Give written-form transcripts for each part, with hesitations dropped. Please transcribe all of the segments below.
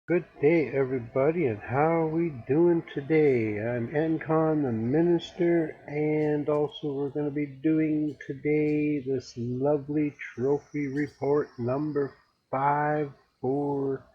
Good day, everybody, and how are we doing today? I'm Engconn, the minister, and also we're going to be doing today this lovely trophy report number 5 for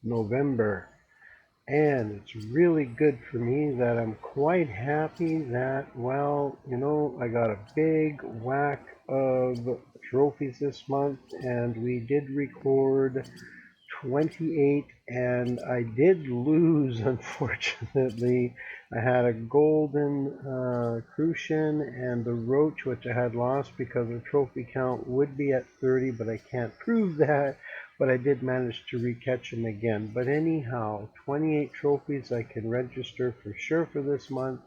November. And it's really good for me that I'm quite happy that, well, I got a big whack of trophies this month, and we did record 28, and I did lose, unfortunately. I had a golden Crucian and the roach, which I had lost because the trophy count would be at 30, but I can't prove that. But I did manage to recatch them again. But anyhow, 28 trophies I can register for sure for this month.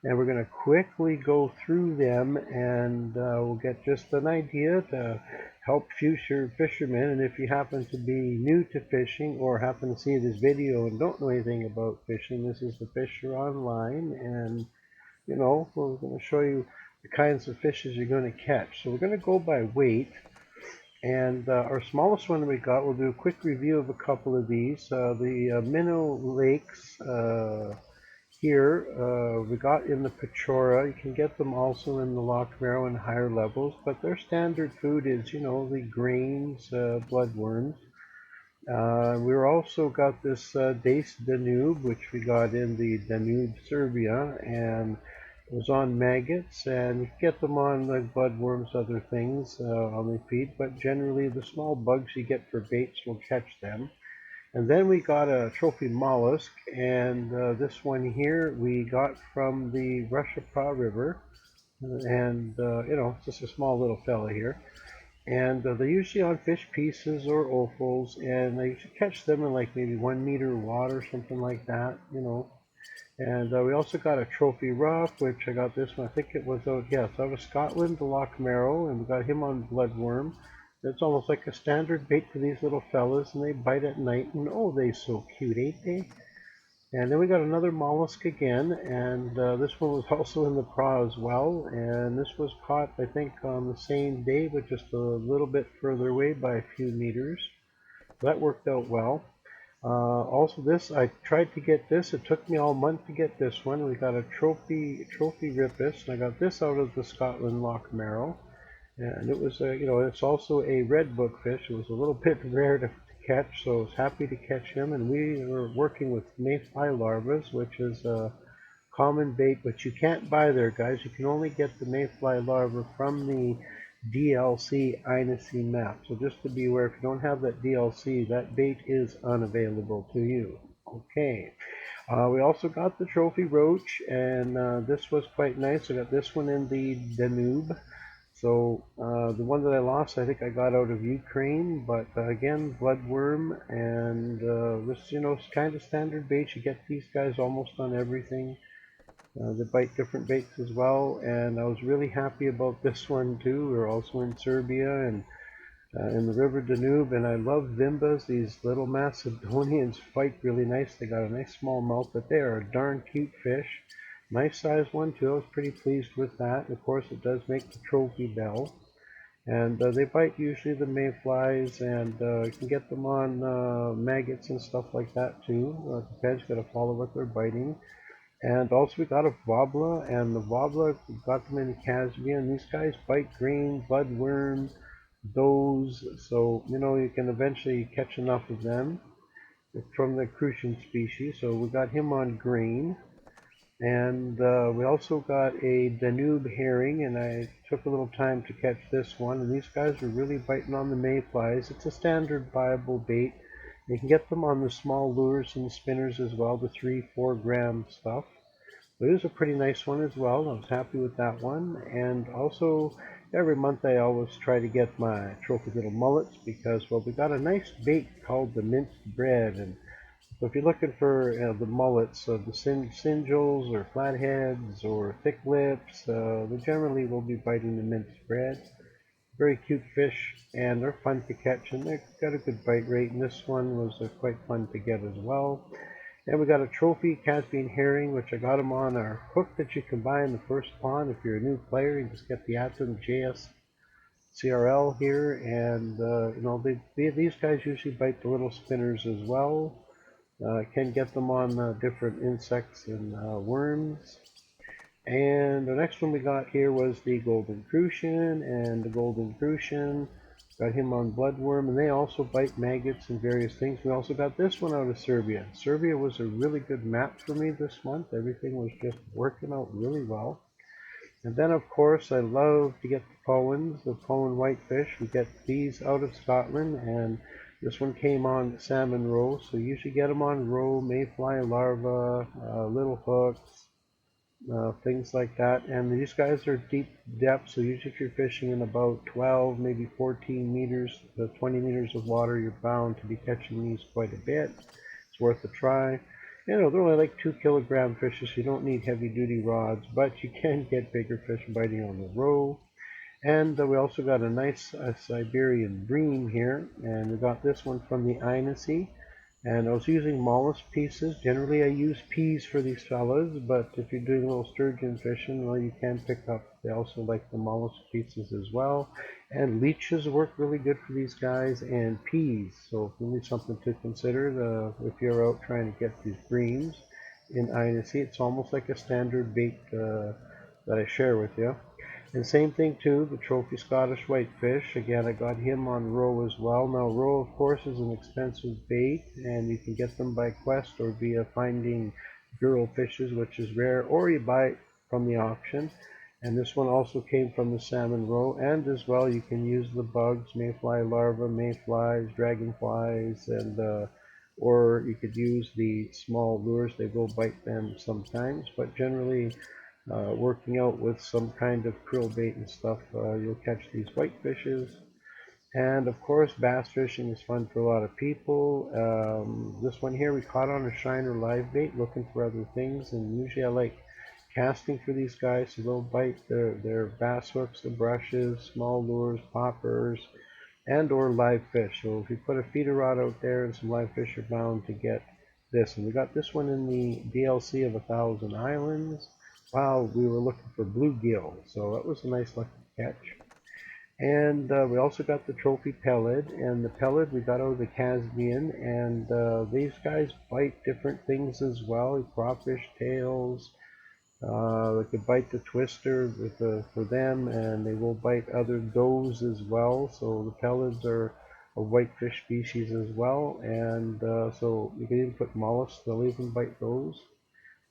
And we're going to quickly go through them, and we'll get just an idea to help future fishermen. And if you happen to be new to fishing or happen to see this video and don't know anything about fishing, this is the Fisher Online, and we're going to show you the kinds of fishes you're going to catch. So we're going to go by weight, and our smallest one we got, we'll do a quick review of a couple of these. The minnow lakes here we got in the Pechora. You can get them also in the Loch Marrow and higher levels, but their standard food is, the grains, bloodworms. We also got this Dace Danube, which we got in the Danube, Serbia, and it was on maggots, and you can get them on like bloodworms, other things on the feed, but generally the small bugs you get for baits will catch them. And then we got a trophy mollusk, and this one here we got from the Russia River, and it's just a small little fella here. And they're usually on fish pieces or offals, and I usually catch them in like maybe 1 meter water, something like that. And we also got a trophy rough, which I got this one. I think it was out of Scotland, the Loch Marrow, and we got him on bloodworm. It's almost like a standard bait for these little fellas, and they bite at night, and oh, they so cute, ain't they? And then we got another mollusk again, and this one was also in the Pra as well, and this was caught, I think, on the same day, but just a little bit further away by a few meters. That worked out well. Also, this I tried to get this. It took me all month to get this one. We got a trophy ripus, and I got this out of the Scotland Loch Marrow. And it was, it's also a red bookfish. It was a little bit rare to catch, so I was happy to catch him. And we were working with mayfly larvas, which is a common bait, but you can't buy there, guys. You can only get the mayfly larva from the DLC Inusy map. So just to be aware, if you don't have that DLC, that bait is unavailable to you. Okay. We also got the trophy roach, and this was quite nice. I got this one in the Danube. So the one that I lost, I think I got out of Ukraine, but again, bloodworm, and this, is kind of standard bait. You get these guys almost on everything. They bite different baits as well, and I was really happy about this one too. We're also in Serbia and in the River Danube, and I love Vimbas. These little Macedonians fight really nice. They got a nice small mouth, but they are a darn cute fish. Nice size one too. I was pretty pleased with that. Of course, it does make the trophy bell. And they bite usually the mayflies, and you can get them on maggots and stuff like that too. Depends, got to follow what they're biting. And also we got a wobbler, and the wobbler, we got them in the Caspian. These guys bite green, bloodworm, those, so you can eventually catch enough of them from the Crucian species. So we got him on green. And we also got a Danube Herring, and I took a little time to catch this one. And these guys are really biting on the mayflies. It's a standard viable bait. You can get them on the small lures and the spinners as well, the 3-4 gram stuff. But it was a pretty nice one as well. I was happy with that one. And also, every month I always try to get my trophy little mullets because, well, we got a nice bait called the minced bread. And so if you're looking for the mullets, the singles or flatheads or thick lips, they generally will be biting the minced bread. Very cute fish, and they're fun to catch, and they've got a good bite rate. And this one was quite fun to get as well. And we got a trophy Caspian herring, which I got them on our hook that you can buy in the first pond. If you're a new player, you just get the Atom JS CRL here, and you know, these guys usually bite the little spinners as well. Can get them on different insects and worms. And the next one we got here was the golden Crucian, and the golden Crucian got him on bloodworm, and they also bite maggots and various things. We also got this one out of Serbia. Serbia was a really good map for me this month. Everything was just working out really well. And then, of course, I love to get the Powens, the Powen whitefish. We get these out of Scotland, and this one came on salmon roe. So you usually get them on roe, mayfly larva, little hooks, things like that. And these guys are deep depth, so usually if you're fishing in about 12, maybe 14 meters, 20 meters of water, you're bound to be catching these quite a bit. It's worth a try. You know, they're only like 2 kilogram fishes, so you don't need heavy duty rods, but you can get bigger fish biting on the roe. And we also got a nice Siberian Brim here, and we got this one from the Sea. And I was using mollusk pieces. Generally I use peas for these fellas, but if you're doing a little sturgeon fishing, well, you can pick up, they also like the mollusk pieces as well. And leeches work really good for these guys, and peas. So really something to consider if you're out trying to get these breams in Sea. It's almost like a standard bait that I share with you. And same thing too, the trophy Scottish whitefish. Again, I got him on roe as well. Now roe, of course, is an expensive bait, and you can get them by quest or via finding girl fishes, which is rare, or you buy it from the auction. And this one also came from the salmon roe, and as well you can use the bugs, mayfly larvae, mayflies, dragonflies, and or you could use the small lures. They will bite them sometimes, but generally working out with some kind of krill bait and stuff, you'll catch these whitefishes. And of course, bass fishing is fun for a lot of people. This one here we caught on a shiner live bait, looking for other things, and usually I like casting for these guys, so they'll bite their bass hooks, the brushes, small lures, poppers, and or live fish. So if you put a feeder rod out there and some live fish, you're bound to get this. And we got this one in the DLC of 1,000 Islands. Wow, we were looking for bluegill, so that was a nice lucky catch. And we also got the trophy pellet, and the pellet we got out of the Caspian, and these guys bite different things as well, crawfish tails. They could bite the twister for them, and they will bite other does as well. So the pellets are a whitefish species as well, and so you can even put mollusks, they'll even bite those.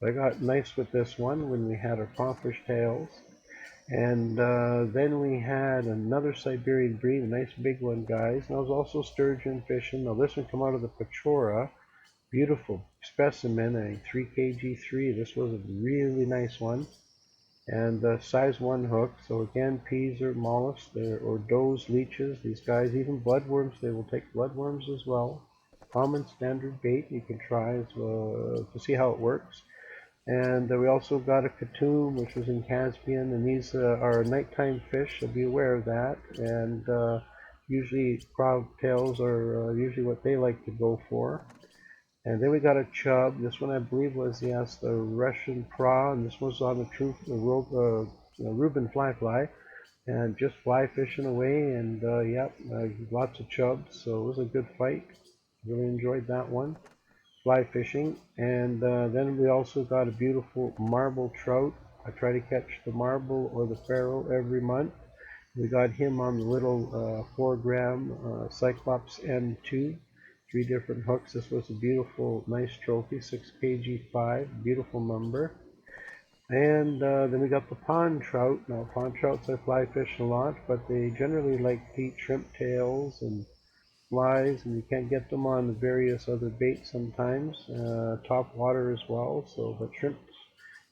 I got nice with this one when we had our crawfish tails. And then we had another Siberian Brim, a nice big one, guys. And I was also sturgeon fishing. Now this one come out of the Pechora. Beautiful specimen, a 3kg3. This was a really nice one. And size 1 hook. So again, peas or mollusks, or does, leeches. These guys, even bloodworms, they will take bloodworms as well. Common standard bait you can try to see how it works. And we also got a Katoom, which was in Caspian, and these are nighttime fish, so be aware of that. And usually crowd tails are usually what they like to go for. And then we got a chub. This one I believe was, yes, the Russian praw, and this was on the Reuben fly, and just fly fishing away, and lots of chubs, so it was a good fight. Really enjoyed that one. Fly fishing. And then we also got a beautiful marble trout. I try to catch the marble or the ferrule every month. We got him on the little 4-gram Cyclops M2, 3 different hooks. This was a beautiful, nice trophy, 6kg5, beautiful number. And then we got the pond trout. Now pond trouts I fly fish a lot, but they generally like to eat shrimp tails and flies, and you can't get them on the various other baits sometimes, top water as well. So, but shrimp's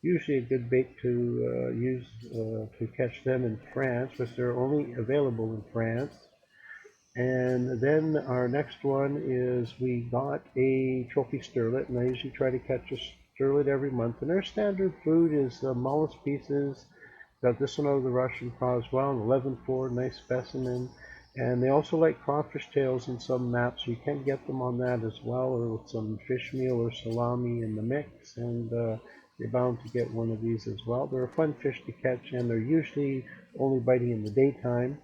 usually a good bait to use to catch them in France, because they're only available in France. And then our next one is we got a trophy sterlet, and I usually try to catch a sterlet every month. And their standard food is mollusk pieces. Got this one out of the Russian praw as well, an 11.4, nice specimen. And they also like crawfish tails in some maps, so you can get them on that as well, or with some fish meal or salami in the mix, and you're bound to get one of these as well. They're a fun fish to catch, and they're usually only biting in the daytime.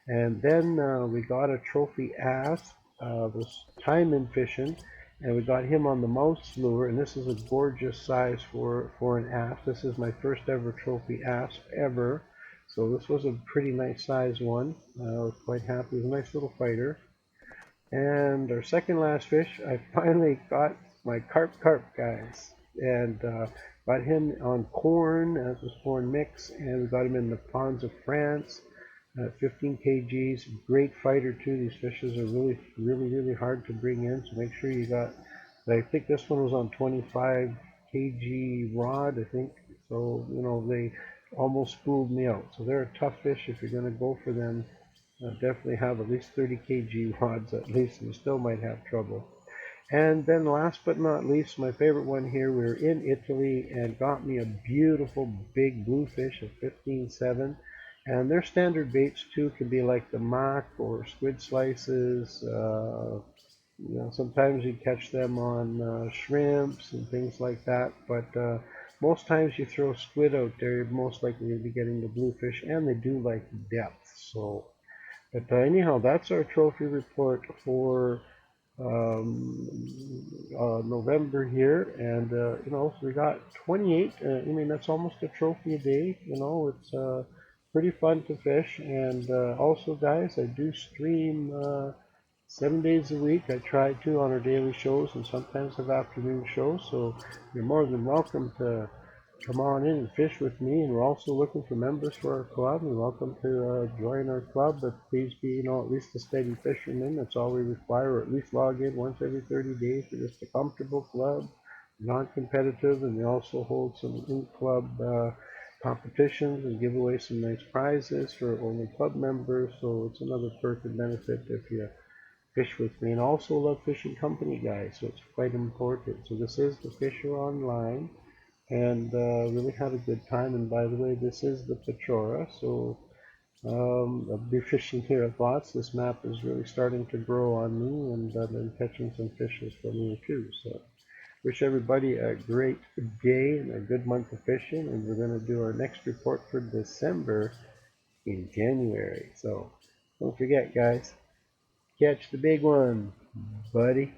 And then we got a trophy asp, was taimen fishing, and we got him on the mouse lure, and this is a gorgeous size for an asp. This is my first ever trophy asp ever, so this was a pretty nice size one. I was quite happy. It was a nice little fighter. And our second last fish, I finally got my carp guys, and got him on corn as a corn mix, and we got him in the ponds of France. 15 kgs, great fighter too. These fishes are really hard to bring in, so make sure you got. I think this one was on 25 kg rod, I think. So they almost spooled me out. So they're a tough fish if you're going to go for them. Definitely have at least 30 kg rods at least, and you still might have trouble. And then last but not least, my favorite one here, we were in Italy and got me a beautiful big bluefish, a 15.7. And their standard baits too can be like the mock or squid slices. Sometimes you catch them on shrimps and things like that. But most times you throw squid out there, you're most likely going to be getting the bluefish, and they do like depth. So, but anyhow, that's our trophy report for November here, and so we got 28. I mean, that's almost a trophy a day. It's pretty fun to fish, and also, guys, I do stream 7 days a week. I try to on our daily shows, and sometimes have afternoon shows. So you're more than welcome to come on in and fish with me. And we're also looking for members for our club. You're welcome to join our club, but please be, at least a steady fisherman. That's all we require, or at least log in once every 30 days. We're just a comfortable club, non-competitive, and we also hold some in-club competitions and give away some nice prizes for only club members. So it's another perk and benefit if you fish with me. And also love fishing company, guys, so it's quite important. So this is the Fisher Online, and really had a good time. And by the way, this is the Pechora, so I'll be fishing here at lots. This map is really starting to grow on me, and I've been catching some fishes for me too. So wish everybody a great day and a good month of fishing, and we're going to do our next report for December in January. So don't forget, guys, catch the big one, buddy.